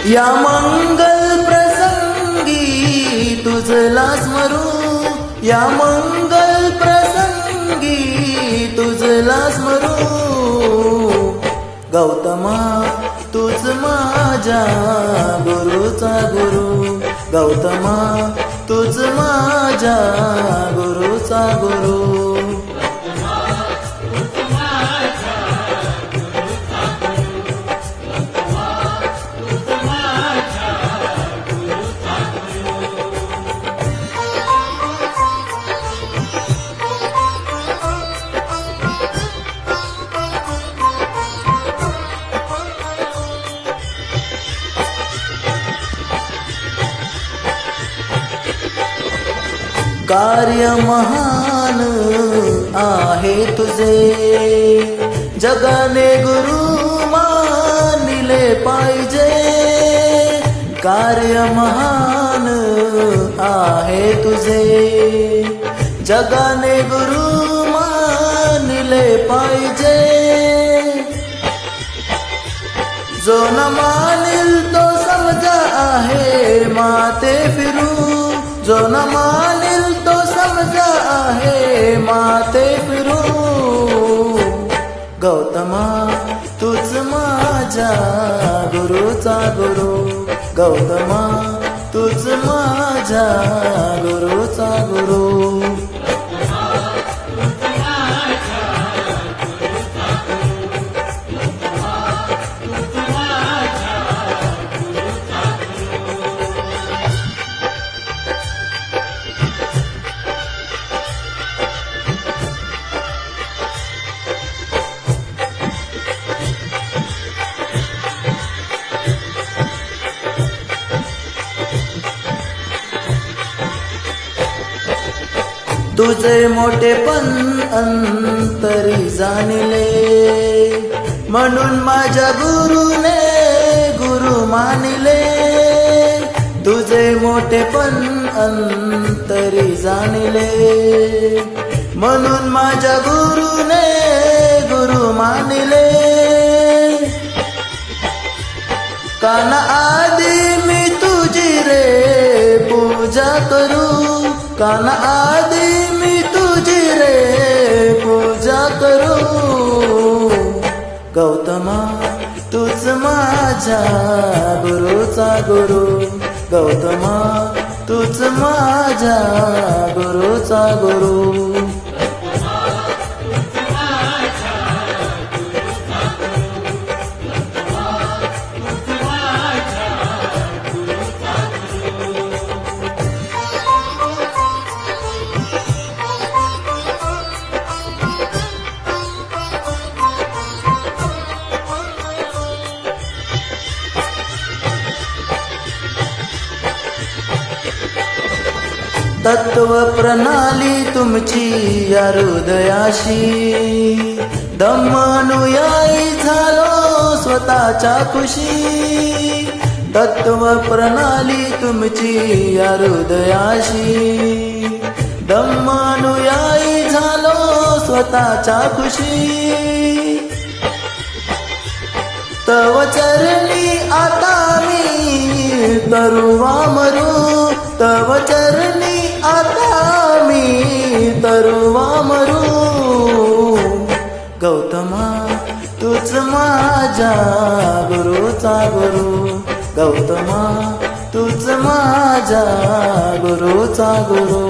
या मंगल प्रसंगी तुझला स्मरू, या मंगल प्रसंगी तुझला स्मरू. गौतमा तूच माझ्या गुरुचा गुरु, गौतमा तूच माझ्या गुरुचा गुरु. कार्य महान आहे तुझे, जगाने गुरु मानिले पाहिजे. कार्य महान आहे तुझे, जगाने गुरु मानिले पाहिजे. जो न मानिल तो समजा आहे माते फिरू, जो न मानिल तो समजा आहे माते फिरू. गौतमा तूच माझ्या गुरुचा गुरु, गौतमा तूच माझ्या गुरुचा गुरु. तुझे मोठेपण अंतरी जाणले, म्हणून माझ्या गुरुने गुरु मानिले. तुझे मोठेपण अंतरी जाणले, म्हणून माझ्या गुरुने गुरु मानिले. काना आधी मी तुझी रे पूजा करू, काना आधी मी तुझी रे पूजा करू. गौतमा तूच माझ्या गुरुचा गुरु, गौतमा तूच माझ्या गुरुचा गुरु. तत्व प्रणाली तुमची या हृदयाशी, धम्मानुयायी झालो स्वतःच्या खुशी. तत्व प्रणाली तुमची या हृदयाशी, धम्मानुयायी झालो स्वतःच्या खुशी. तव चरणी आता मी तरुवा मरू, तव चरणी आता मी तरुवा मरू. गौतमा तूच माझ्या गुरुचा गुरु, गौतमा तूच माझ्या गुरुचा गुरु.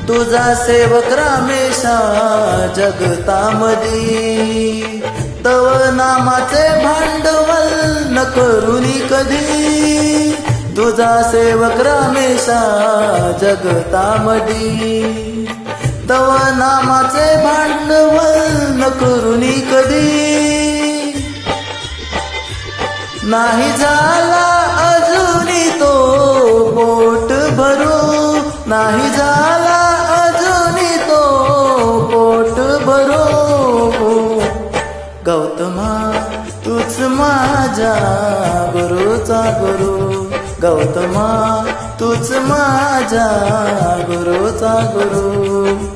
तुझा सेवक रामेशा जगतामधी, तव नामाचे भांडवल न करुनी कधी. तुझा सेवक रामेशा जगतामधी, तव नामाचे भांडवल न करुनी कधी. नाही झाला तो पोट भरू नाही झाला अजूनही तो पोट भरू गौतमा तूच माझ्या गुरुचा गुरु गौतमा तूच माझ्या गुरुचा गुरु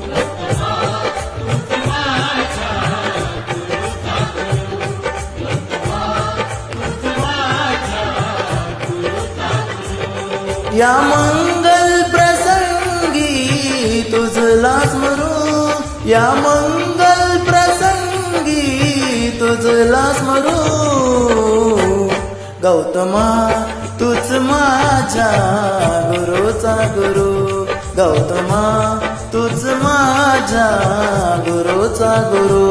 या मंगल प्रसंगी तुझला स्मरू या मंगल प्रसंगी तुझला स्मरू गौतमा तूच माझ्या गुरुचा गुरु गौतमा तूच माझ्या गुरुचा गुरु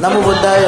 नमो बुद्धाय